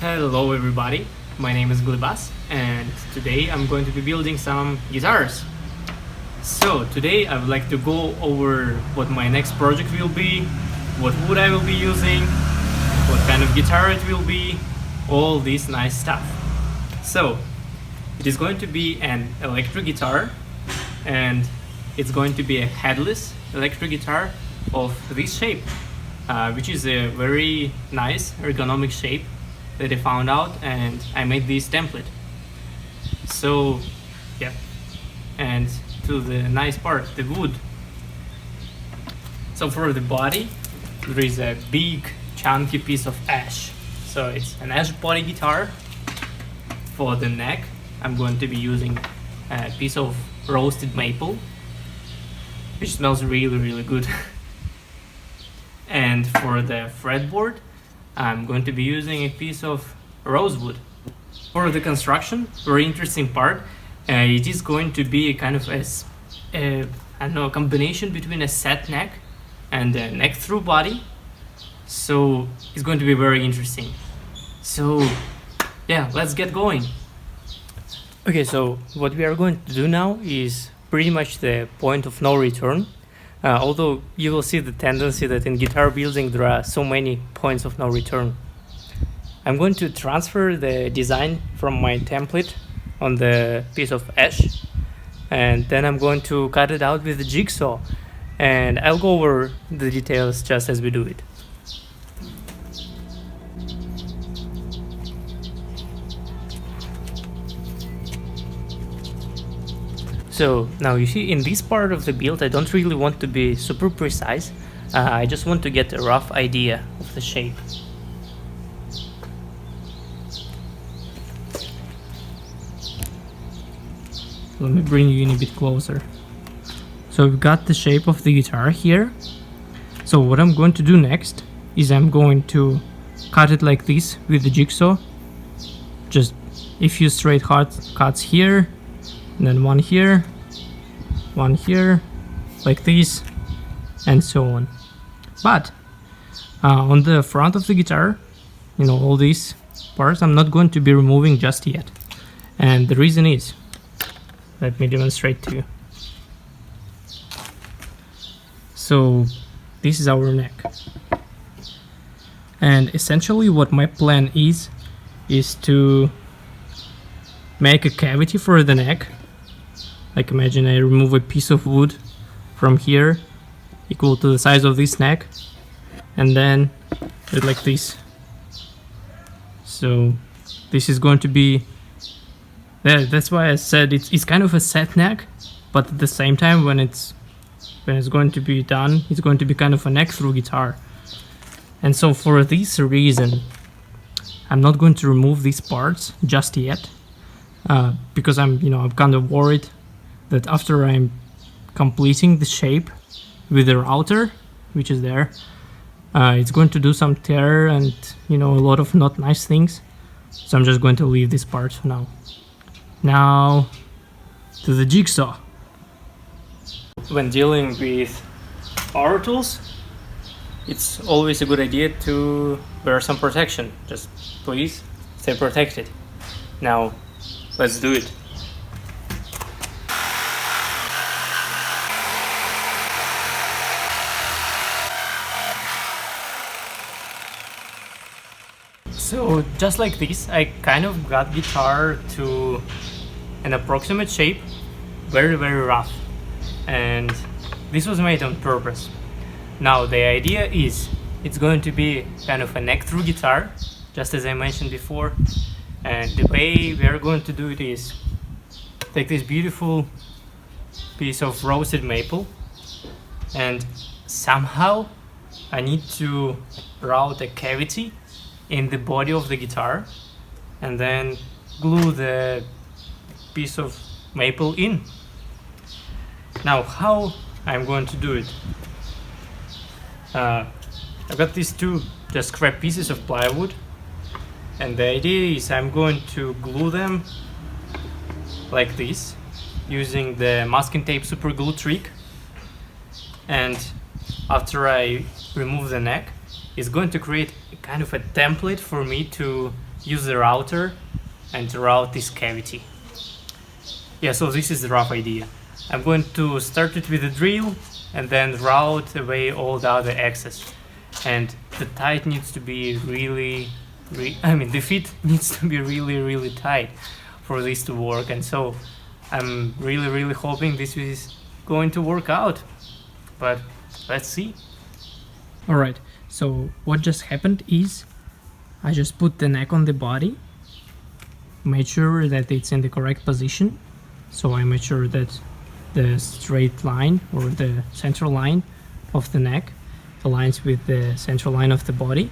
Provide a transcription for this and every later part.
Hello everybody, my name is Glibas and today I'm going to be building some guitars. So today I would like to go over what my next project will be, what wood I will be using, what kind of guitar it will be, all this nice stuff. So it is going to be an electric guitar and it's going to be a headless electric guitar of this shape, which is a very nice ergonomic shape that I found out, and I made this template. So yeah, and to the nice part, the wood. So for the body there is a big chunky piece of ash, so it's an ash body guitar. For the neck I'm going to be using a piece of roasted maple, which smells really good. And for the fretboard I'm going to be using a piece of rosewood. For the construction, very interesting part, it is going to be a kind of a combination between a set neck and a neck through body. So it's going to be very interesting. So yeah, let's get going. Okay, so what we are going to do now is pretty much the point of no return. Although you will see the tendency that in guitar building there are so many points of no return. I'm going to transfer the design from my template on the piece of ash, and then I'm going to cut it out with the jigsaw, and I'll go over the details just as we do it. So now you see, in this part of the build I don't really want to be super precise, I just want to get a rough idea of the shape. Let me bring you in a bit closer. So we've got the shape of the guitar here. So what I'm going to do next is I'm going to cut it like this with the jigsaw. Just a few straight cuts here, and then one here, like this, and so on. But on the front of the guitar, you know, all these parts I'm not going to be removing just yet. And the reason is, let me demonstrate to you. So this is our neck. And essentially what my plan is to make a cavity for the neck. Like, imagine I remove a piece of wood from here equal to the size of this neck, and then do it like this. So this is going to be, that's why I said it's kind of a set neck, but at the same time when it's going to be done, it's going to be kind of a neck through guitar. And so for this reason I'm not going to remove these parts just yet, because I'm kind of worried that after I'm completing the shape with the router, which is there, it's going to do some tear and a lot of not nice things. So I'm just going to leave this part for now. Now to the jigsaw. When dealing with power tools, it's always a good idea to wear some protection. Just please stay protected. Now let's do it. So just like this, I kind of got guitar to an approximate shape, very rough, and this was made on purpose. Now the idea is it's going to be kind of a neck through guitar, just as I mentioned before, and the way we are going to do it is take this beautiful piece of roasted maple, and somehow I need to route a cavity in the body of the guitar and then glue the piece of maple in. Now how I'm going to do it, I've got these two just scrap pieces of plywood, and the idea is I'm going to glue them like this using the masking tape super glue trick, and after I remove the neck, it's going to create kind of a template for me to use the router and route this cavity. Yeah, so this is the rough idea. I'm going to start it with a drill and then route away all the other excess. And the tight needs to be the fit needs to be really tight for this to work. And so I'm really hoping this is going to work out. But let's see. Alright, so what just happened is I just put the neck on the body, made sure that it's in the correct position. So I made sure that the straight line or the central line of the neck aligns with the central line of the body,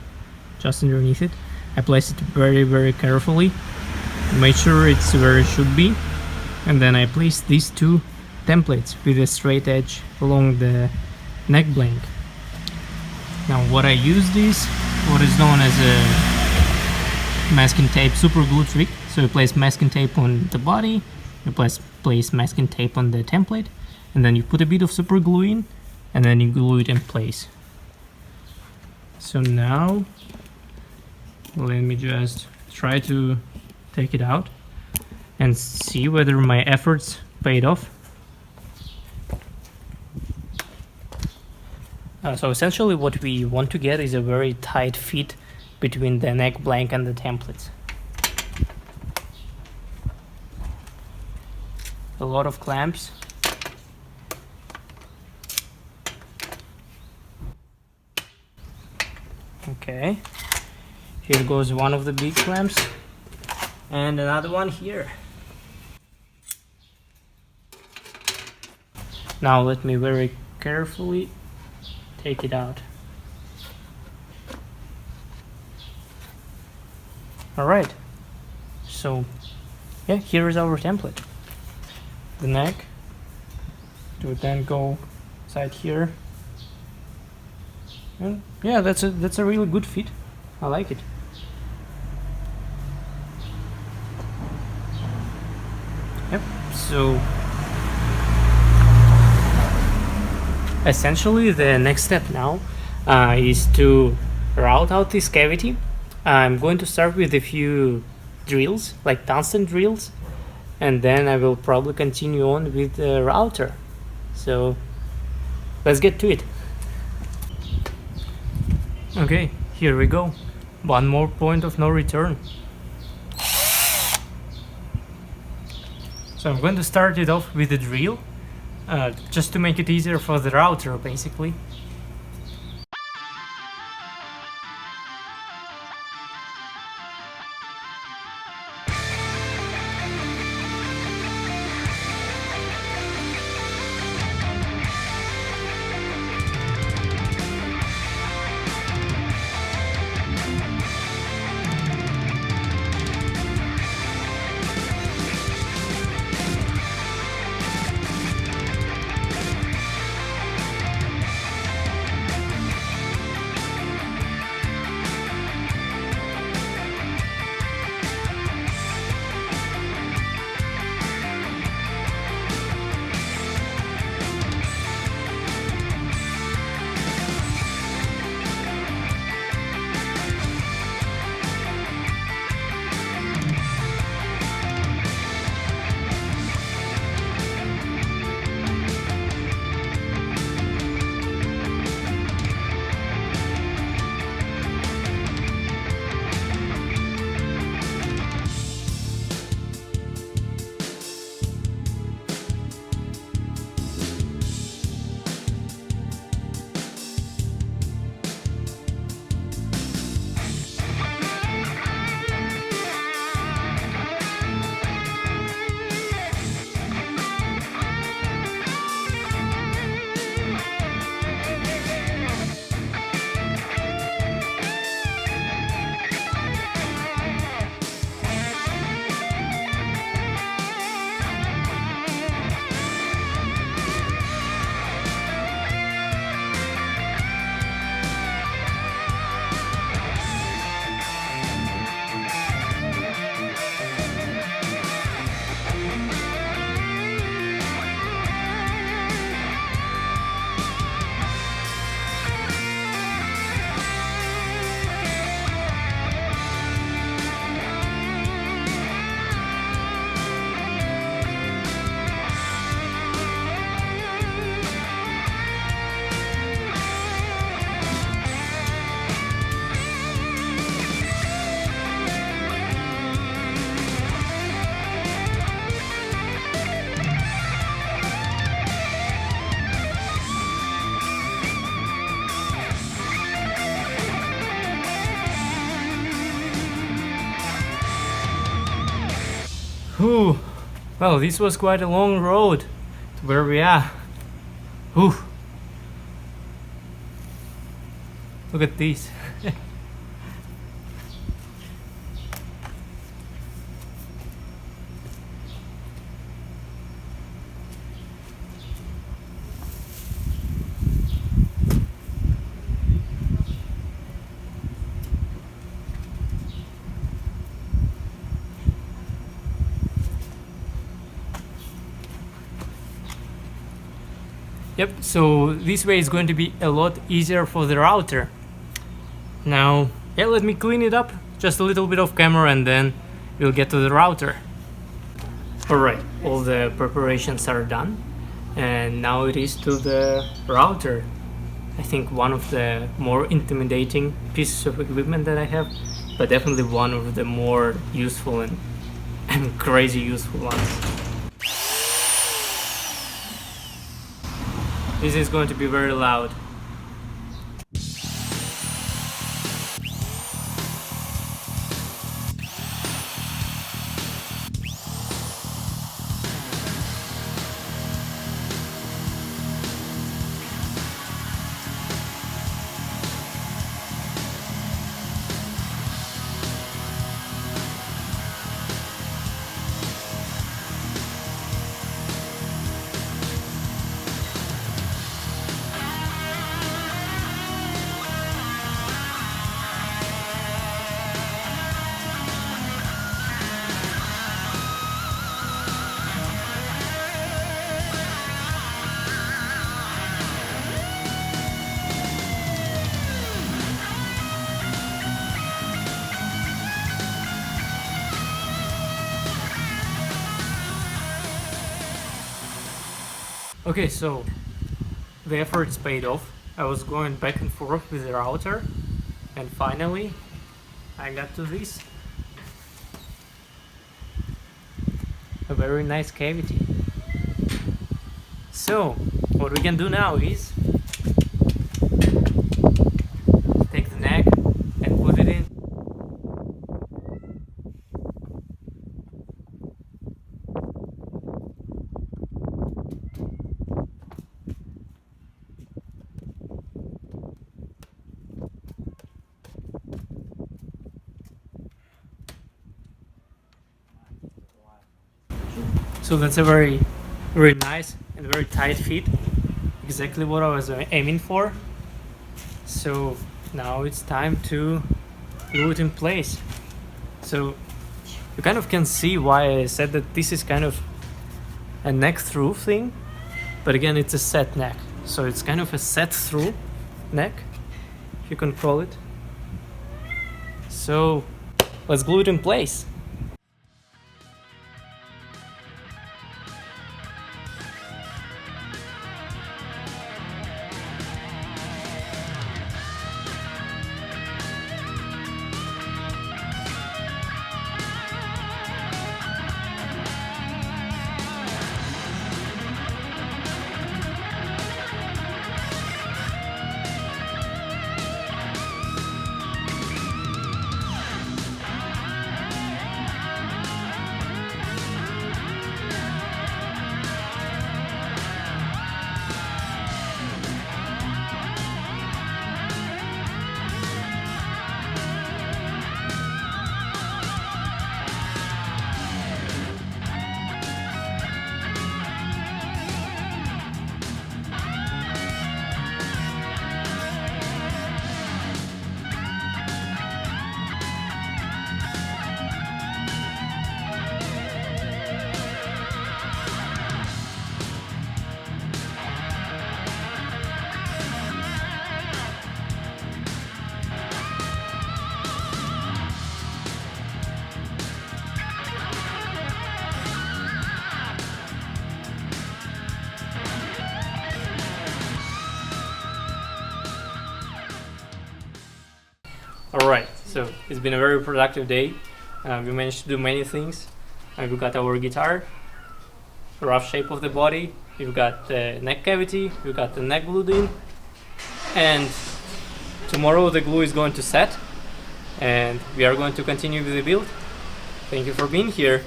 just underneath it. I placed it very carefully, made sure it's where it should be, and then I placed these two templates with a straight edge along the neck blank. Now what I used is what is known as a masking tape super glue trick. So you place masking tape on the body, you place masking tape on the template, and then you put a bit of super glue in, and then you glue it in place. So now let me just try to take it out and see whether my efforts paid off. So essentially what we want to get is a very tight fit between the neck blank and the templates. A lot of clamps. Okay, here goes one of the big clamps and another one here. Now let me very carefully take it out. Alright, so yeah, here is our template. The neck to then go inside here, and yeah, that's a really good fit. I like it. Yep. So essentially the next step now is to route out this cavity. I'm going to start with a few drills, like tungsten drills, and then I will probably continue on with the router. So let's get to it. Okay, here we go. One more point of no return. So I'm going to start it off with a drill, just to make it easier for the router, basically. Whew. Well, this was quite a long road to where we are. Whew. Look at this. Yep, so this way is going to be a lot easier for the router. Now, yeah, let me clean it up, just a little bit of camera, and then we'll get to the router. Alright, all the preparations are done, and now it is to the router. I think one of the more intimidating pieces of equipment that I have, but definitely one of the more useful and crazy useful ones. This is going to be very loud. Okay, so the efforts paid off. I was going back and forth with the router, and finally I got to this. A very nice cavity. So what we can do now is take the neck and put it in. So that's a very nice and very tight fit, exactly what I was aiming for. So now it's time to glue it in place. So you kind of can see why I said that this is kind of a neck through thing, but again it's a set neck, so it's kind of a set through neck, if you can call it. So let's glue it in place. Alright, so it's been a very productive day. We managed to do many things. We got our guitar, rough shape of the body, we've got the neck cavity, we've got the neck glued in, and tomorrow the glue is going to set and we are going to continue with the build. Thank you for being here.